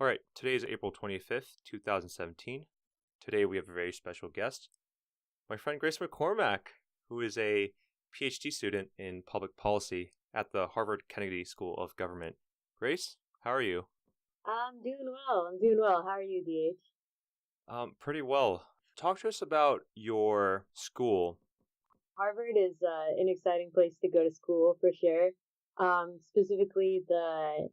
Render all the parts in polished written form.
All right, today is April 25th, 2017. Today we have a very special guest, my friend Grace McCormack, who is a PhD student in public policy at the Harvard Kennedy School of Government. Grace, how are you? I'm doing well. I'm doing well. How are you, DH? Pretty well. Talk to us about your school. Harvard is an exciting place to go to school for sure. Specifically, the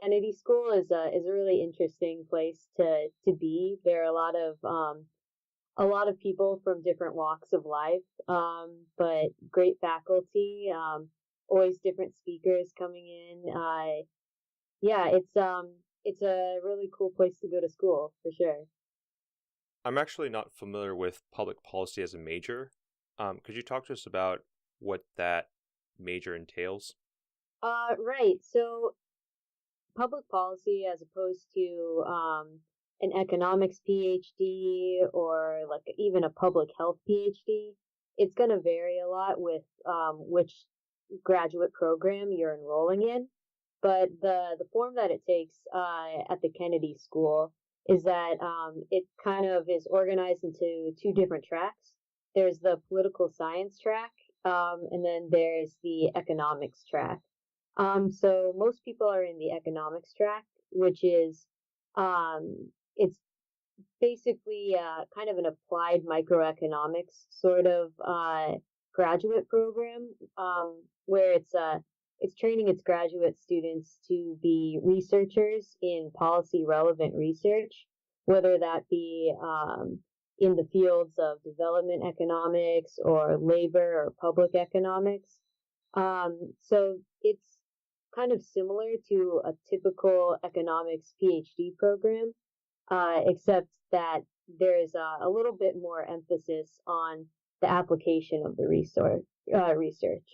Kennedy School is a really interesting place to be. There are a lot of people from different walks of life, but great faculty. Always different speakers coming in. Yeah, it's a really cool place to go to school for sure. I'm actually not familiar with public policy as a major. Could you talk to us about what that major entails? Right. So public policy as opposed to an economics PhD or like even a public health PhD, it's going to vary a lot with which graduate program you're enrolling in. But the form that it takes at the Kennedy School is that it kind of is organized into two different tracks. There's the political science track, and then there's the economics track. So most people are in the economics track, which is it's basically kind of an applied microeconomics sort of graduate program, where it's training its graduate students to be researchers in policy relevant research, whether that be in the fields of development economics or labor or public economics. So it's kind of similar to a typical economics PhD program, except that there's a little bit more emphasis on the application of the research,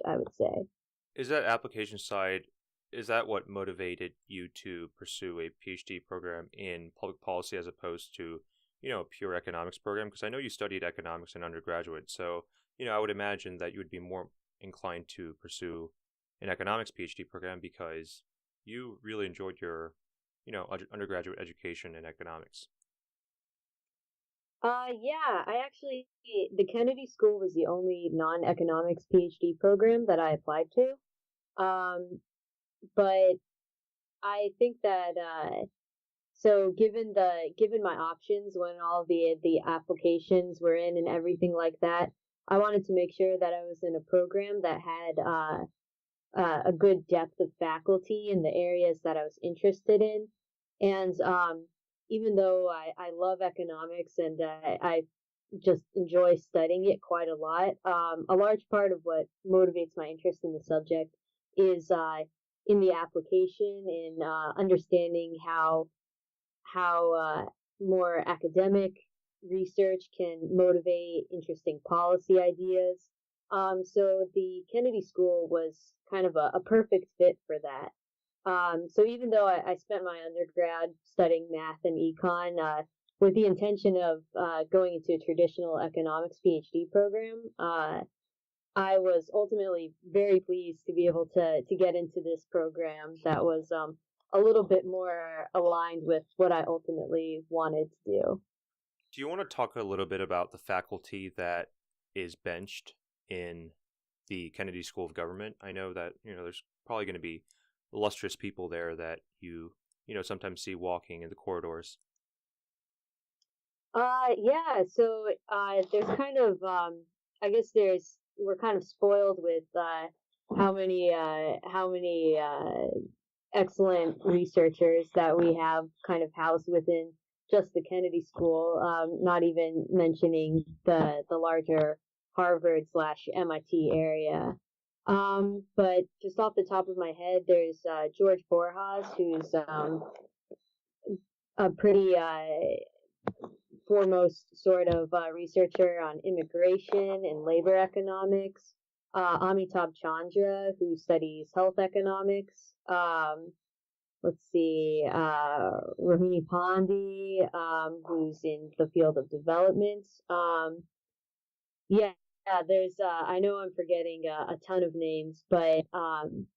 I would say. Is that application side, is that what motivated you to pursue a PhD program in public policy as opposed to, a pure economics program? Because I know you studied economics in undergraduate, so, I would imagine that you would be more inclined to pursue an economics PhD program because you really enjoyed your, undergraduate education in economics. Yeah, I actually, the Kennedy School was the only non-economics PhD program that I applied to. But I think that, so given my options when all the applications were in and everything like that, I wanted to make sure that I was in a program that had, a good depth of faculty in the areas that I was interested in. And even though I love economics and I just enjoy studying it quite a lot, a large part of what motivates my interest in the subject is in the application, in understanding how more academic research can motivate interesting policy ideas. So the Kennedy School was kind of a perfect fit for that. So even though I spent my undergrad studying math and econ, with the intention of going into a traditional economics PhD program, I was ultimately very pleased to be able to get into this program that was a little bit more aligned with what I ultimately wanted to do. Do you want to talk a little bit about the faculty that is benched in the Kennedy School of Government? I know that, there's probably going to be illustrious people there that you sometimes see walking in the corridors. Yeah, so there's kind of I guess we're kind of spoiled with how many excellent researchers that we have kind of housed within just the Kennedy School, not even mentioning the larger Harvard slash MIT area. But just off the top of my head, there's George Borjas, who's a pretty foremost sort of researcher on immigration and labor economics. Amitabh Chandra, who studies health economics. Let's see, Rohini Pandey, who's in the field of development. Yeah, Yeah, there's I know I'm forgetting a ton of names, but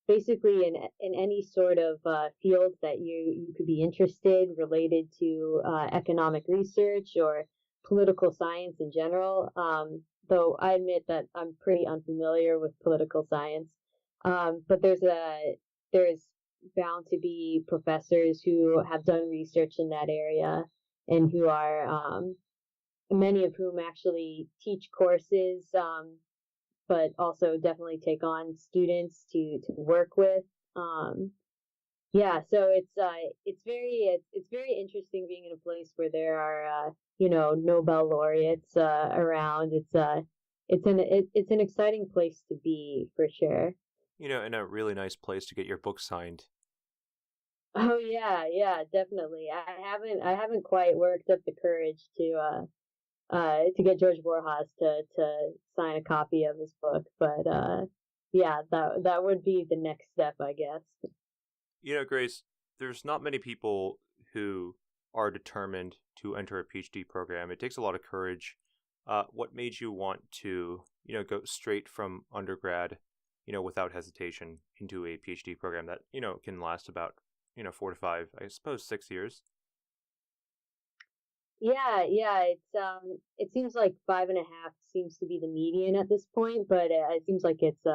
basically in any sort of field that you could be interested related to economic research or political science in general. Though I admit that I'm pretty unfamiliar with political science, but there's bound to be professors who have done research in that area and who are many of whom actually teach courses, but also definitely take on students to work with. Um, yeah, so it's very interesting being in a place where there are Nobel laureates around. It's an exciting place to be for sure. And a really nice place to get your book signed. Oh yeah, yeah, definitely. I haven't quite worked up the courage to get George Borjas to sign a copy of his book. But yeah, that would be the next step, I guess. Grace, there's not many people who are determined to enter a PhD program. It takes a lot of courage. What made you want to, go straight from undergrad, without hesitation into a PhD program that, can last about, 4 to 5, I suppose 6 years? Yeah, yeah. It seems like 5.5 seems to be the median at this point, but it seems like it's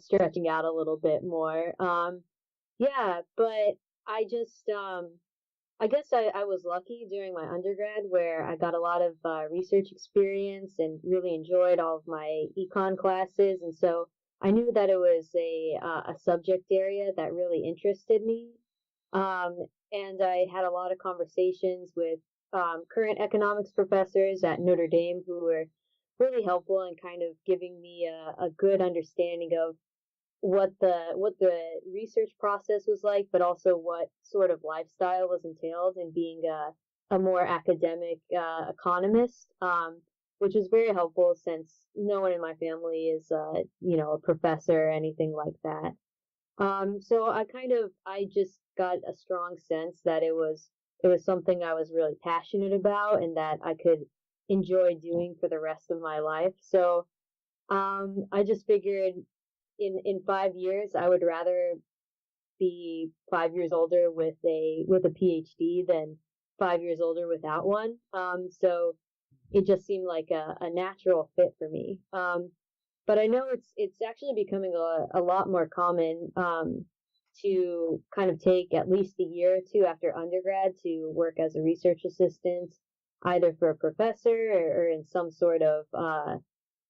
stretching out a little bit more. Yeah, but I just I guess I was lucky during my undergrad where I got a lot of research experience and really enjoyed all of my econ classes, and so I knew that it was a subject area that really interested me. And I had a lot of conversations with current economics professors at Notre Dame who were really helpful in kind of giving me a good understanding of what the research process was like, but also what sort of lifestyle was entailed in being a more academic economist, which was very helpful since no one in my family is a professor or anything like that. So I just got a strong sense that it was something I was really passionate about and that I could enjoy doing for the rest of my life. So I just figured in 5 years, I would rather be 5 years older with a PhD than 5 years older without one. So it just seemed like a natural fit for me. But I know it's actually becoming a lot more common to kind of take at least a year or two after undergrad to work as a research assistant, either for a professor or in some sort of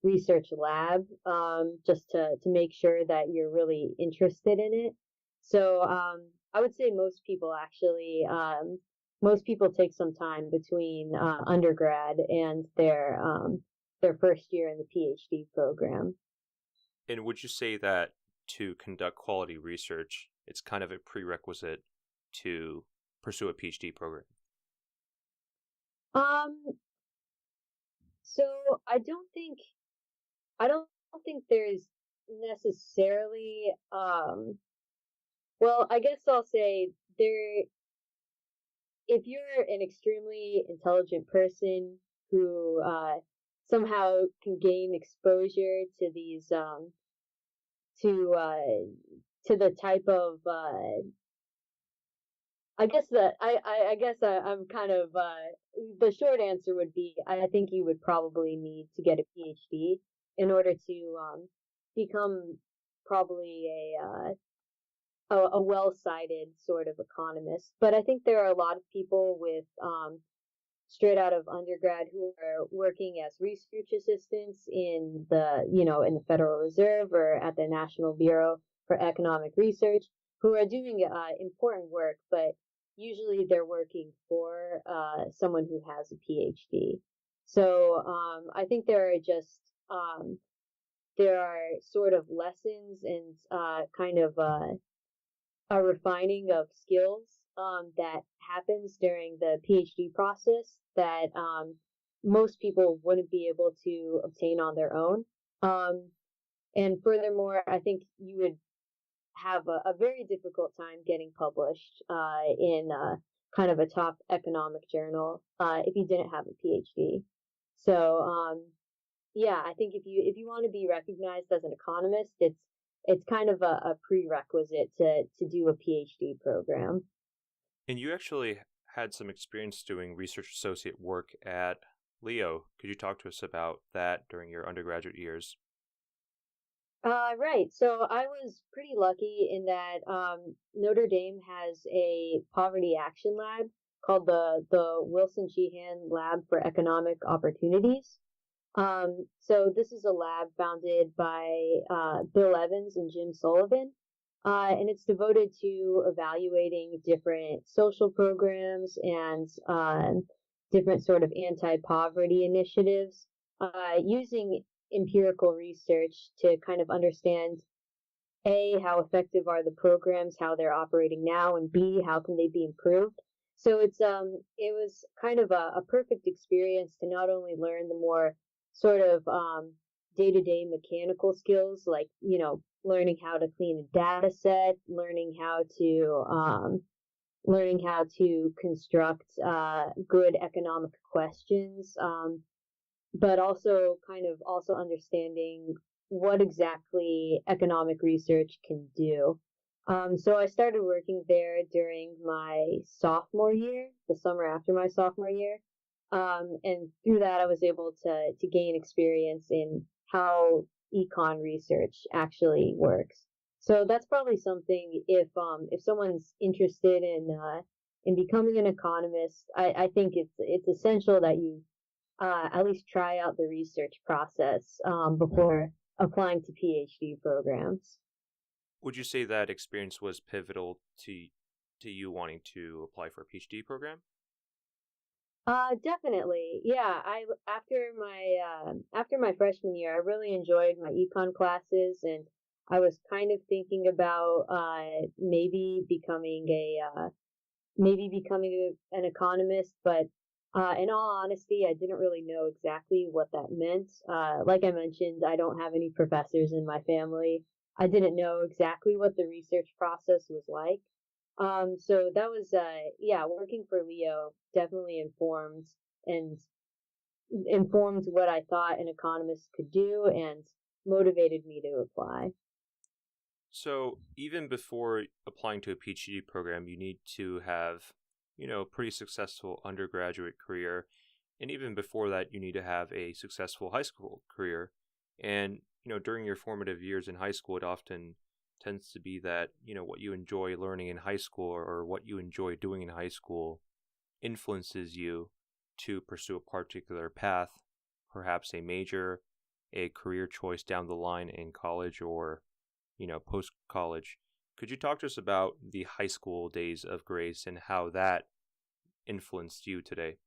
research lab, just to make sure that you're really interested in it. So I would say most people take some time between undergrad and their first year in the PhD program. And would you say that to conduct quality research, it's kind of a prerequisite to pursue a PhD program? Um, so I don't think there's necessarily well, I guess I'll say there if you're an extremely intelligent person who somehow can gain exposure to these to uh to the type of I guess that I guess I'm kind of the short answer would be I think you would probably need to get a PhD in order to become probably a well-cited sort of economist. But I think there are a lot of people with straight out of undergrad who are working as research assistants in in the Federal Reserve or at the National Bureau for Economic Research who are doing important work, but usually they're working for someone who has a PhD. So I think there are sort of lessons and kind of a refining of skills that happens during the PhD process that most people wouldn't be able to obtain on their own. Um, and furthermore, I think you would have a very difficult time getting published in kind of a top economic journal if you didn't have a PhD. So yeah, I think if you want to be recognized as an economist, it's kind of a prerequisite to do a PhD program. And you actually had some experience doing research associate work at Leo. Could you talk to us about that during your undergraduate years? Right. So I was pretty lucky in that Notre Dame has a poverty action lab called the Wilson Sheehan Lab for Economic Opportunities. So this is a lab founded by Bill Evans and Jim Sullivan, and it's devoted to evaluating different social programs and different sort of anti-poverty initiatives, using empirical research to kind of understand a, how effective are the programs, how they're operating now, and B, how can they be improved. So it was kind of a perfect experience to not only learn the more sort of day-to-day mechanical skills, like, learning how to clean a data set, learning how to construct good economic questions, but also kind of also understanding what exactly economic research can do. So I started working there during my sophomore year, the summer after my sophomore year, and through that I was able to gain experience in how econ research actually works. So that's probably something if someone's interested in becoming an economist, I think it's essential that you at least try out the research process before applying to PhD programs. Would you say that experience was pivotal to you wanting to apply for a PhD program? Definitely, yeah. I after my freshman year, I really enjoyed my econ classes, and I was kind of thinking about maybe becoming an economist, but in all honesty, I didn't really know exactly what that meant. Like I mentioned, I don't have any professors in my family. I didn't know exactly what the research process was like. So that was, yeah, working for Leo definitely and informed what I thought an economist could do and motivated me to apply. So even before applying to a PhD program, you need to have, a pretty successful undergraduate career. And even before that, you need to have a successful high school career. And, during your formative years in high school, it often tends to be that, what you enjoy learning in high school or what you enjoy doing in high school influences you to pursue a particular path, perhaps a major, a career choice down the line in college or post college. Could you talk to us about the high school days of Grace and how that influenced you today?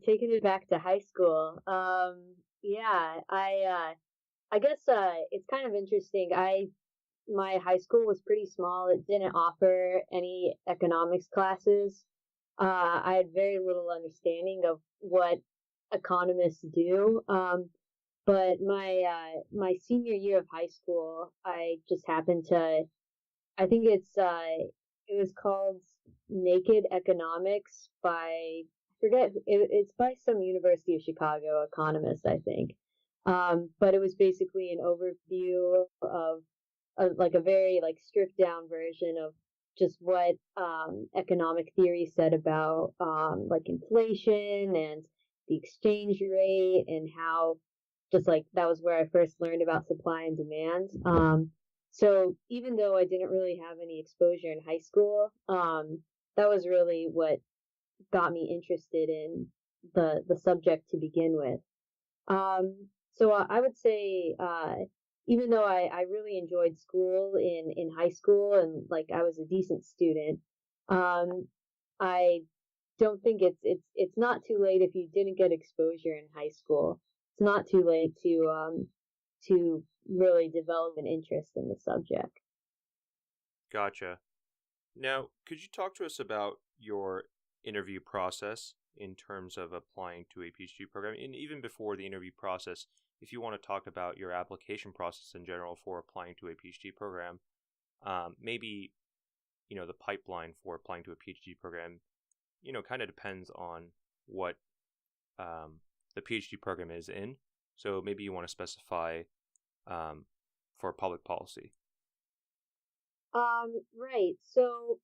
Taking it back to high school. Yeah, I guess it's kind of interesting. I My high school was pretty small. It didn't offer any economics classes. I had very little understanding of what economists do. But my senior year of high school, I just happened to. I think it was called Naked Economics by I forget it's by some University of Chicago economist, I think. But it was basically an overview of like a very like stripped down version of just what economic theory said about like inflation and the exchange rate, and how just like that was where I first learned about supply and demand. So even though I didn't really have any exposure in high school, that was really what got me interested in the subject to begin with. So I would say, even though I really enjoyed school in high school and like I was a decent student, I don't think it's not too late if you didn't get exposure in high school. It's not too late to really develop an interest in the subject. Gotcha. Now, could you talk to us about your interview process in terms of applying to a PhD program? And even before the interview process, if you want to talk about your application process in general for applying to a PhD program, maybe, the pipeline for applying to a PhD program, kind of depends on what um, the PhD program is in. So maybe you want to specify for public policy. Right. So,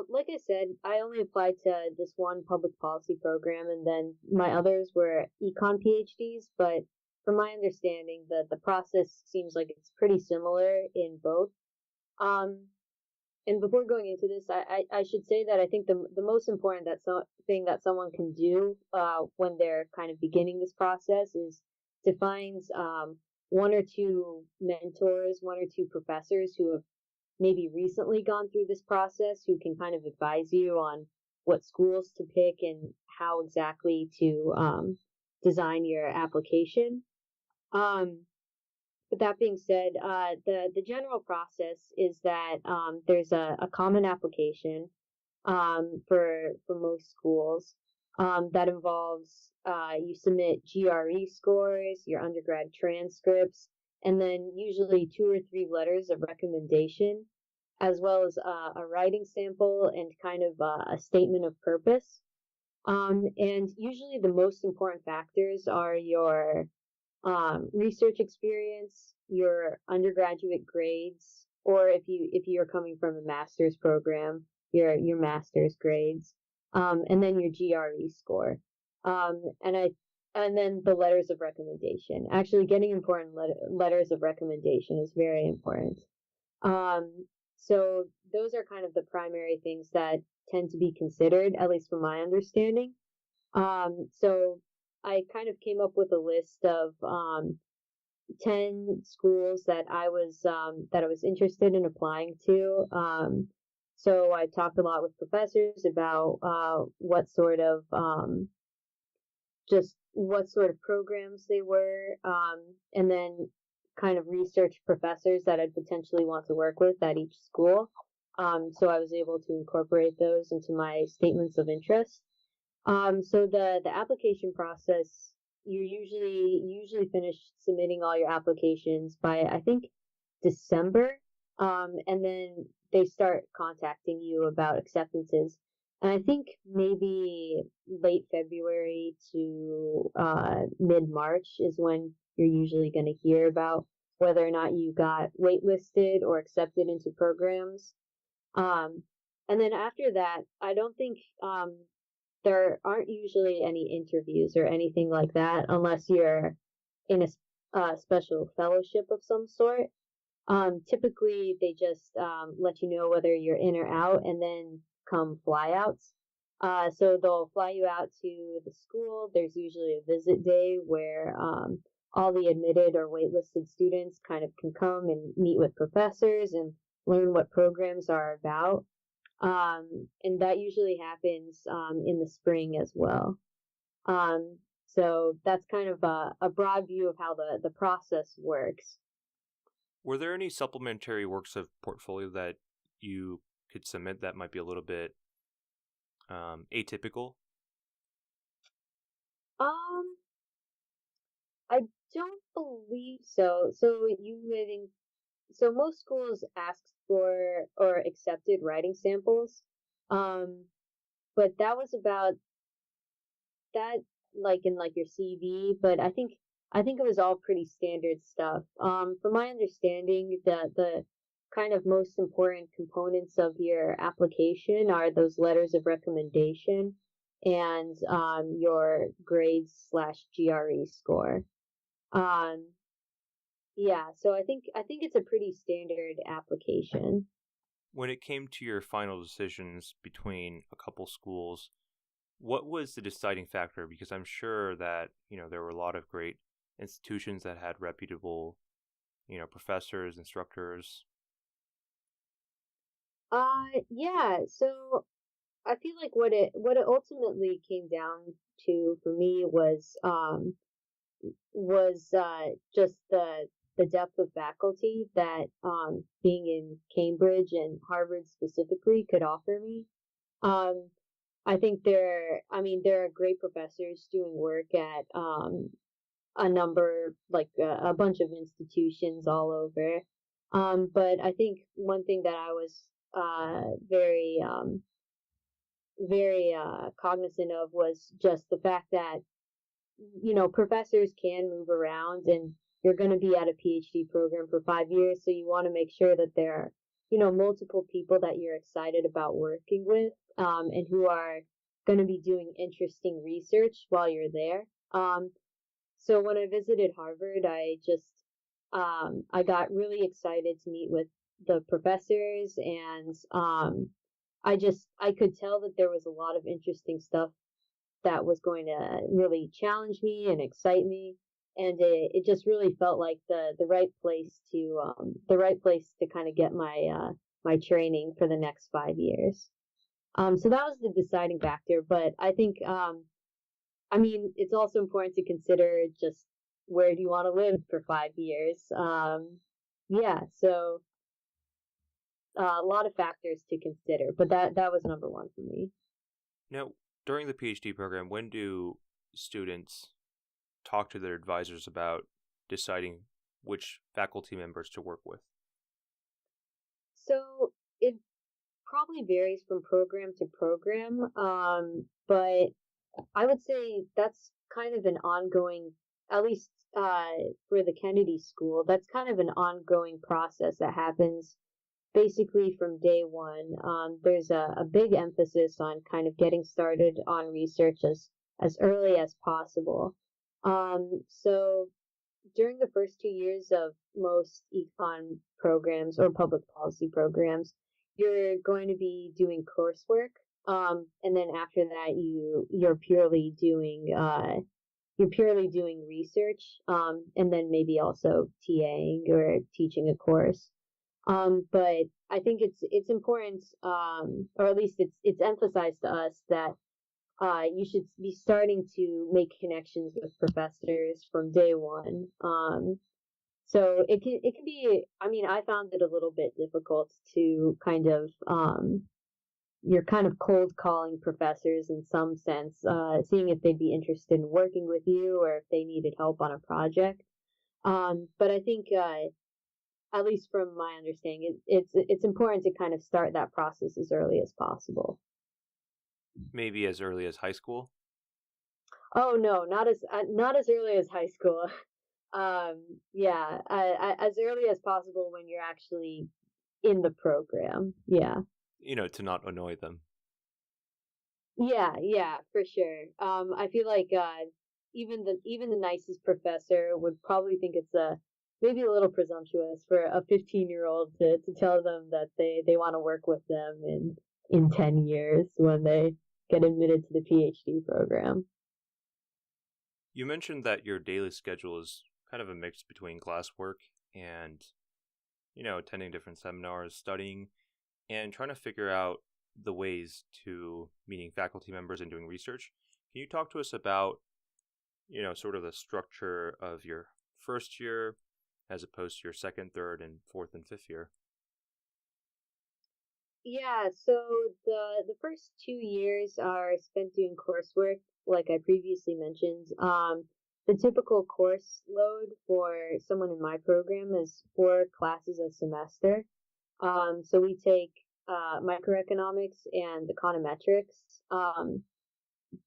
like I said, I only applied to this one public policy program, and then my others were econ PhDs. But from my understanding, the process seems like it's pretty similar in both. Um, and before going into this, I should say that I think the most important thing that someone can do when they're kind of beginning this process is to find one or two mentors, one or two professors who have maybe recently gone through this process who can kind of advise you on what schools to pick and how exactly to design your application. Um, but that being said, the general process is that there's a common application for most schools that involves you submit GRE scores, your undergrad transcripts, and then usually 2 or 3 letters of recommendation, as well as a writing sample and kind of a statement of purpose. And usually the most important factors are your research experience, your undergraduate grades, or if you're coming from a master's program, your master's grades, and then your GRE score, and then the letters of recommendation. Actually, getting important letters of recommendation is very important. So those are kind of the primary things that tend to be considered, at least from my understanding. So I kind of came up with a list of 10 schools that I was interested in applying to. So I talked a lot with professors about what sort of just what sort of programs they were, and then kind of research professors that I'd potentially want to work with at each school. So I was able to incorporate those into my statements of interest. So the application process, you usually finish submitting all your applications by I think December, and then they start contacting you about acceptances. And I think maybe late February to mid March is when you're usually going to hear about whether or not you got waitlisted or accepted into programs. Um, and then after that, I don't think there aren't usually any interviews or anything like that unless you're in a special fellowship of some sort. Typically, they just let you know whether you're in or out, and then come flyouts. So they'll fly you out to the school. There's usually a visit day where all the admitted or waitlisted students kind of can come and meet with professors and learn what programs are about. And that usually happens in the spring as well. So that's kind of a broad view of how the process works. Were there any supplementary works of portfolio that you could submit that might be a little bit atypical? Um, I don't believe so. So most schools ask for or accepted writing samples. Um, but that was about that, like in like your CV, but I think it was all pretty standard stuff. From my understanding, the kind of most important components of your application are those letters of recommendation and your grades slash GRE score. Um, yeah, so I think it's a pretty standard application. When it came to your final decisions between a couple schools, what was the deciding factor? Because I'm sure that, there were a lot of great institutions that had reputable, professors, instructors. Yeah, so I feel like what it ultimately came down to for me was just the depth of faculty that being in Cambridge and Harvard specifically could offer me. Um, I mean, there are great professors doing work at a number, like a bunch of institutions all over. But I think one thing that I was very cognizant of was just the fact that professors can move around, and you're going to be at a PhD program for 5 years, so you want to make sure that there are, multiple people that you're excited about working with, and who are going to be doing interesting research while you're there. So when I visited Harvard, I got really excited to meet with the professors, and I could tell that there was a lot of interesting stuff that was going to really challenge me and excite me, and it just really felt like the right place to kind of get my training for the next 5 years. So that was the deciding factor, but I think it's also important to consider just where do you want to live for 5 years. Yeah, so a lot of factors to consider, but that was number one for me. Now, during the PhD program, when do students talk to their advisors about deciding which faculty members to work with? So it probably varies from program to program, but I would say that's kind of an ongoing, at least for the Kennedy School, that's kind of an ongoing process that happens basically from day one. There's a big emphasis on kind of getting started on research as early as possible. So during the first 2 years of most econ programs or public policy programs, you're going to be doing coursework. And then after that, you're purely doing research, and then maybe also TAing or teaching a course. But I think it's important, or at least it's emphasized to us that you should be starting to make connections with professors from day one. So it can be. I mean, I found it a little bit difficult to kind of you're kind of cold calling professors in some sense, seeing if they'd be interested in working with you or if they needed help on a project. But I think, at least from my understanding, it's important to kind of start that process as early as possible. Maybe as early as high school? Oh no, not as early as high school. Yeah, as early as possible when you're actually in the program. Yeah. To not annoy them. Yeah, for sure. I feel like even the nicest professor would probably think it's maybe a little presumptuous for a 15-year-old to tell them that they want to work with them in 10 years when they get admitted to the PhD program. You mentioned that your daily schedule is kind of a mix between classwork and, attending different seminars, studying, and trying to figure out the ways to meeting faculty members and doing research. Can you talk to us about, sort of the structure of your first year as opposed to your second, third, and fourth and fifth year? Yeah, so the first 2 years are spent doing coursework, like I previously mentioned. The typical course load for someone in my program is 4 classes a semester. So we take microeconomics and econometrics,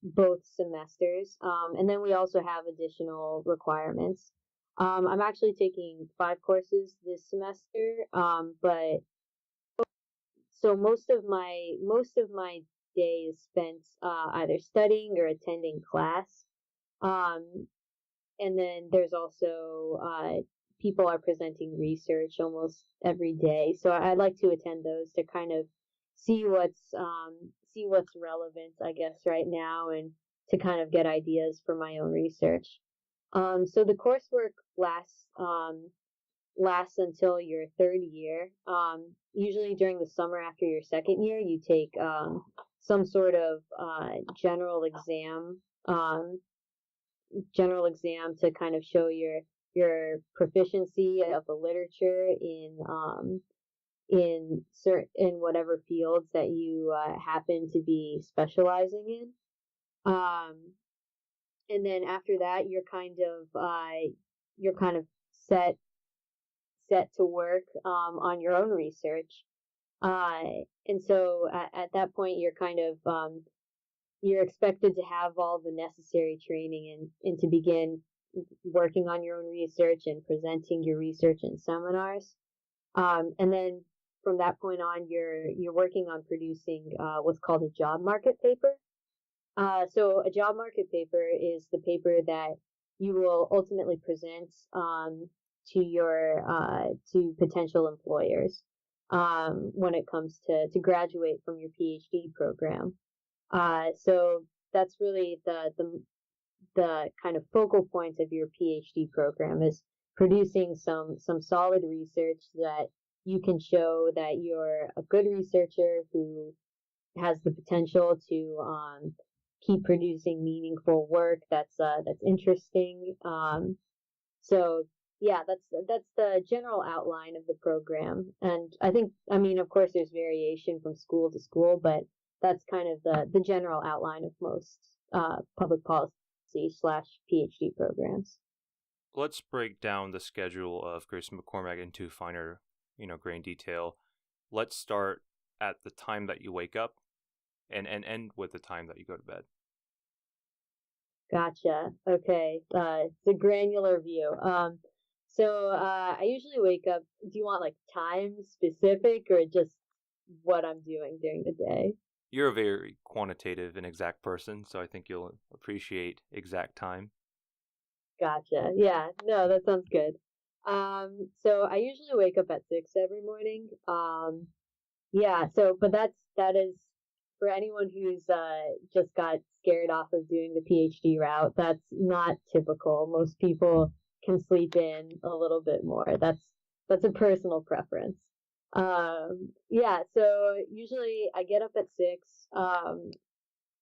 both semesters, and then we also have additional requirements. I'm actually taking 5 courses this semester, but so most of my day is spent either studying or attending class. Um, and then there's also people are presenting research almost every day. So I like to attend those to kind of see what's relevant, I guess, right now, and to kind of get ideas for my own research. So the coursework lasts until your third year. Usually during the summer after your second year, you take some sort of um, general exam to kind of show your proficiency of the literature in whatever fields that you happen to be specializing in. And then after that, you're kind of set set to work on your own research. Uh, and so at that point, you're kind of you're expected to have all the necessary training and to begin working on your own research and presenting your research in seminars. And then from that point on, you're working on producing what's called a job market paper. So a job market paper is the paper that you will ultimately present to your to potential employers when it comes to graduate from your PhD program. So that's really the kind of focal point of your PhD program is producing some solid research that you can show that you're a good researcher who has the potential to keep producing meaningful work that's interesting. So yeah, that's the general outline of the program. And I mean, of course, there's variation from school to school, but that's kind of the general outline of most public policy slash PhD programs. Let's break down the schedule of Grace McCormack into finer, grain detail. Let's start at the time that you wake up and end with the time that you go to bed. Gotcha. Okay. It's a granular view. So I usually wake up. Do you want like time specific or just what I'm doing during the day? You're a very quantitative and exact person, so I think you'll appreciate exact time. Gotcha. Yeah. No, that sounds good. So I usually wake up at 6 every morning. Yeah. So, but that is for anyone who's just got scared off of doing the PhD route. That's not typical. Most people can sleep in a little bit more. That's a personal preference. Yeah. So usually I get up at 6.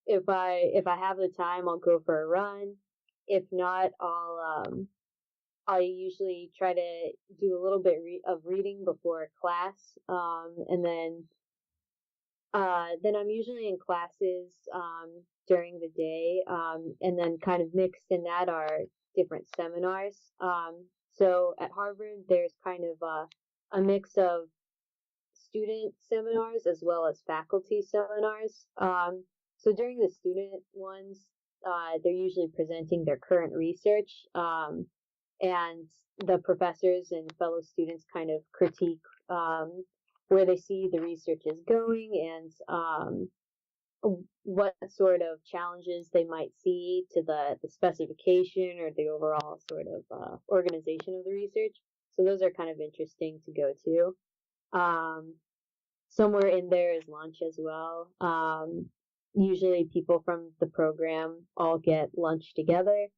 If I have the time, I'll go for a run. If not, I usually try to do a little bit of reading before class, and then I'm usually in classes during the day, and then kind of mixed in that are different seminars. So at Harvard, there's kind of a mix of student seminars as well as faculty seminars. So during the student ones, they're usually presenting their current research, and the professors and fellow students kind of critique where they see the research is going and what sort of challenges they might see to the specification or the overall sort of organization of the research. So those are kind of interesting to go to. Somewhere in there is lunch as well. Usually people from the program all get lunch together,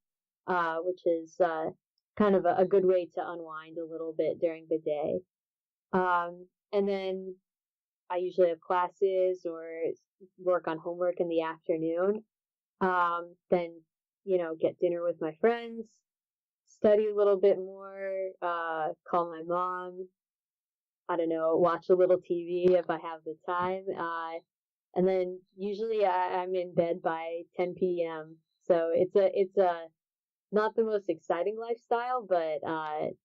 which is kind of a good way to unwind a little bit during the day. And then I usually have classes or work on homework in the afternoon. Then, get dinner with my friends, study a little bit more, call my mom, I don't know, watch a little TV if I have the time. And then usually I'm in bed by 10 p.m. So it's a not the most exciting lifestyle, but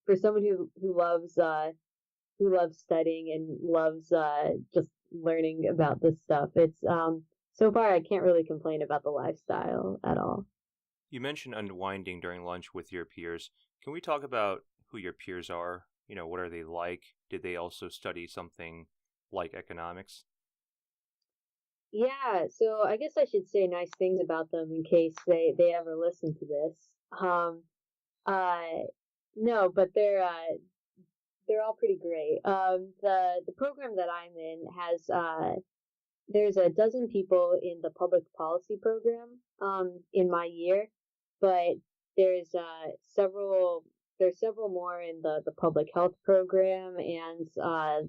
for someone who loves studying and loves just learning about this stuff, it's so far I can't really complain about the lifestyle at all. You mentioned unwinding during lunch with your peers. Can we talk about who your peers are? What are they like? Did they also study something like economics? Yeah, so I guess I should say nice things about them in case they ever listen to this. Uh, no, but they're all pretty great. The program that I'm in has there's a dozen people in the public policy program in my year, but there's several more in the public health program and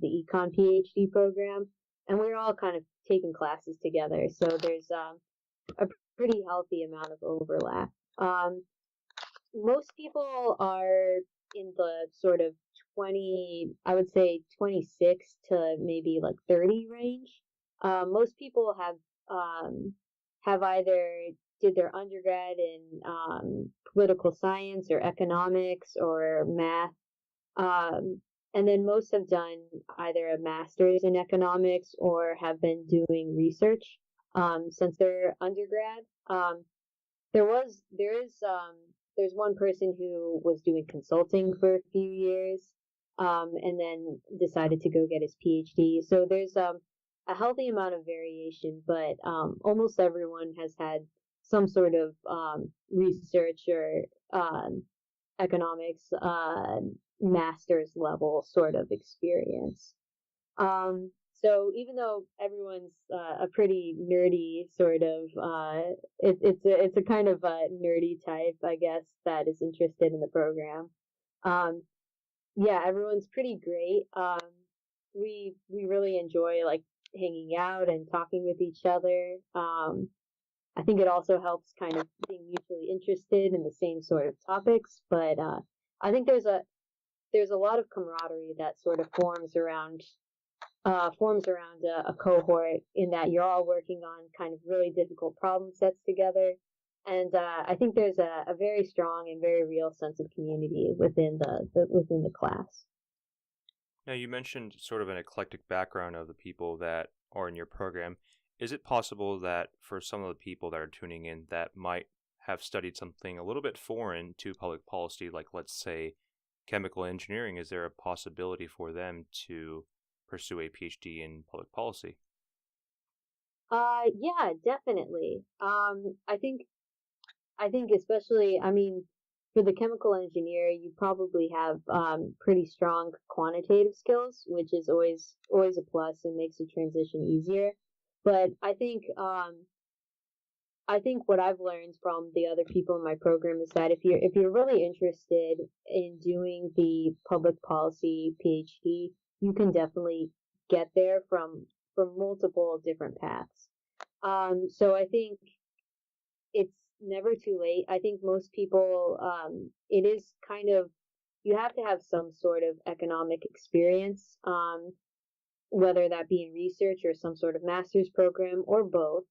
the econ PhD program, and we're all kind of taking classes together. So there's a pretty healthy amount of overlap. Most people are in the sort of 20, I would say 26 to maybe like 30 range. Most people have either did their undergrad in political science or economics or math. And then most have done either a master's in economics or have been doing research. since they're undergrad. There's one person who was doing consulting for a few years, and then decided to go get his PhD. So there's a healthy amount of variation, but almost everyone has had some sort of research or economics master's level sort of experience. So even though everyone's a pretty nerdy sort of, it's a kind of a nerdy type, I guess, that is interested in the program. Um, yeah, everyone's pretty great. We really enjoy like hanging out and talking with each other. I think it also helps kind of being mutually interested in the same sort of topics, but I think there's a lot of camaraderie that sort of forms around a cohort in that you're all working on kind of really difficult problem sets together. And I think there's a very strong and very real sense of community within the class. Now, you mentioned sort of an eclectic background of the people that are in your program. Is it possible that for some of the people that are tuning in that might have studied something a little bit foreign to public policy, like let's say chemical engineering, is there a possibility for them to pursue a PhD in public policy? Yeah, definitely. I think especially, I mean, for the chemical engineer, you probably have pretty strong quantitative skills, which is always a plus and makes the transition easier. But I think what I've learned from the other people in my program is that if you're really interested in doing the public policy PhD, you can definitely get there from multiple different paths. So I think it's never too late. I think most people, it is kind of, you have to have some sort of economic experience, whether that be in research or some sort of master's program or both.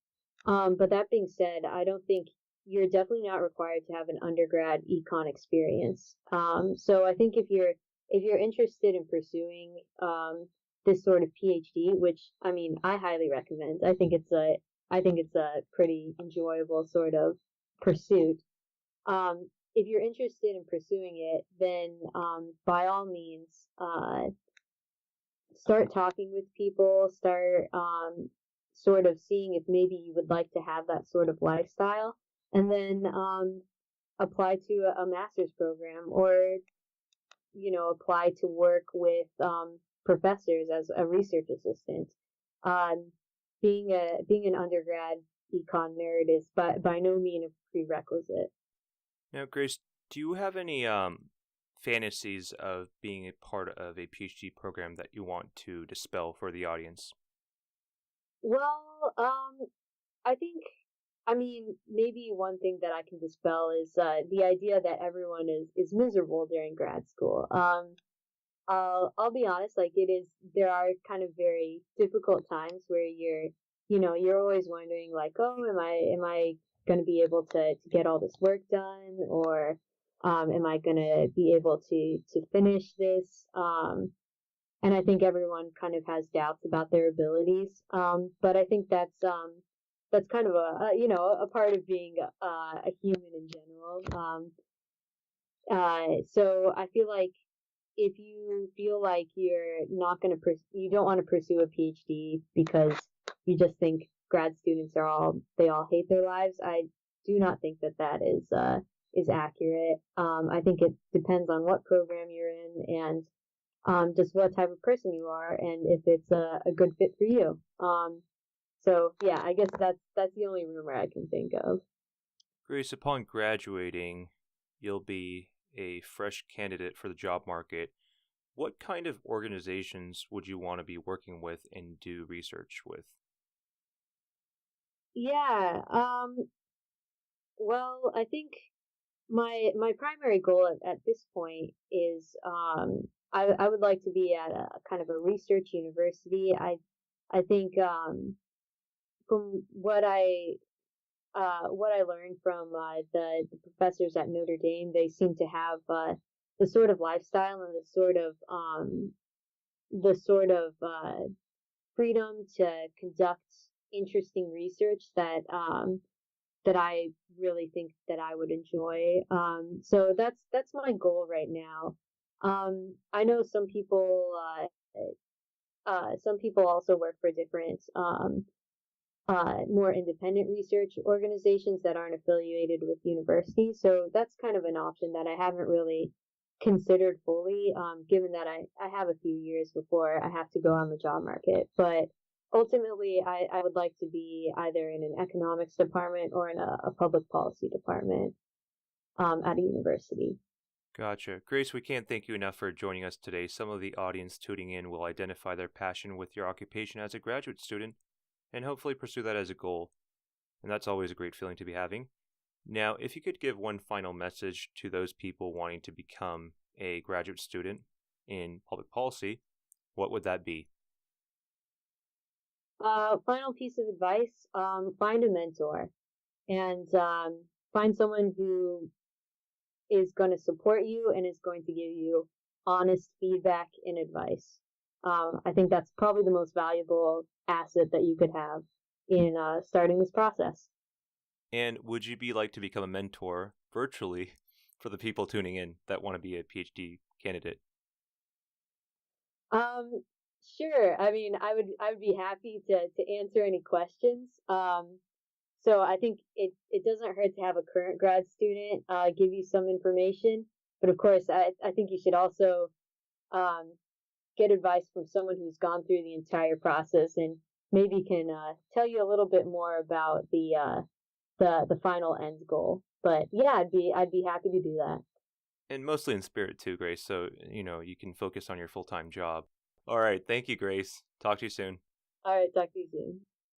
But that being said, I don't think you're definitely not required to have an undergrad econ experience. So I think if you're interested in pursuing this sort of PhD, which I mean I highly recommend. I think it's a pretty enjoyable sort of pursuit. If you're interested in pursuing it, then by all means, start talking with people, start sort of seeing if maybe you would like to have that sort of lifestyle, and then apply to a master's program or, apply to work with professors as a research assistant. Um, being an undergrad econ nerd is by no means a prerequisite. Now, Grace, do you have any fantasies of being a part of a PhD program that you want to dispel for the audience? Well, I mean, maybe one thing that I can dispel is the idea that everyone is miserable during grad school. I'll be honest, like there are kind of very difficult times where you're always wondering, like, oh, am I going to be able to get all this work done, or am I going to be able to finish this? And I think everyone kind of has doubts about their abilities. But I think that's kind of a part of being a human in general. So I feel like if you feel like you're not going to you don't want to pursue a PhD because you just think grad students they all hate their lives. I do not think that is accurate. I think it depends on what program you're in and just what type of person you are and if it's a good fit for you. So yeah, I guess that's the only rumor I can think of. Grace, upon graduating, you'll be a fresh candidate for the job market. What kind of organizations would you want to be working with and do research with? Yeah. Well, I think my primary goal at this point is I would like to be at a kind of a research university. I think from what I learned from the professors at Notre Dame, they seem to have the sort of lifestyle and the sort of freedom to conduct interesting research that I really think that I would enjoy. So that's my goal right now. I know some people also work for different more independent research organizations that aren't affiliated with universities. So that's kind of an option that I haven't really considered fully, given that I have a few years before I have to go on the job market. But ultimately, I would like to be either in an economics department or in a public policy department at a university. Gotcha. Grace, we can't thank you enough for joining us today. Some of the audience tuning in will identify their passion with your occupation as a graduate student and hopefully pursue that as a goal. And that's always a great feeling to be having. Now, if you could give one final message to those people wanting to become a graduate student in public policy, what would that be? Final piece of advice: find a mentor and find someone who is going to support you and is going to give you honest feedback and advice. I think that's probably the most valuable asset that you could have in starting this process. And would you be like to become a mentor virtually for the people tuning in that want to be a PhD candidate? Um, sure. I mean, I would be happy to answer any questions. So I think it doesn't hurt to have a current grad student give you some information, but of course, I think you should also um, get advice from someone who's gone through the entire process and maybe can tell you a little bit more about the final end goal. But yeah, I'd be happy to do that. And mostly in spirit too, Grace, so you can focus on your full-time job. All right, thank you, Grace. Talk to you soon. All right, talk to you soon.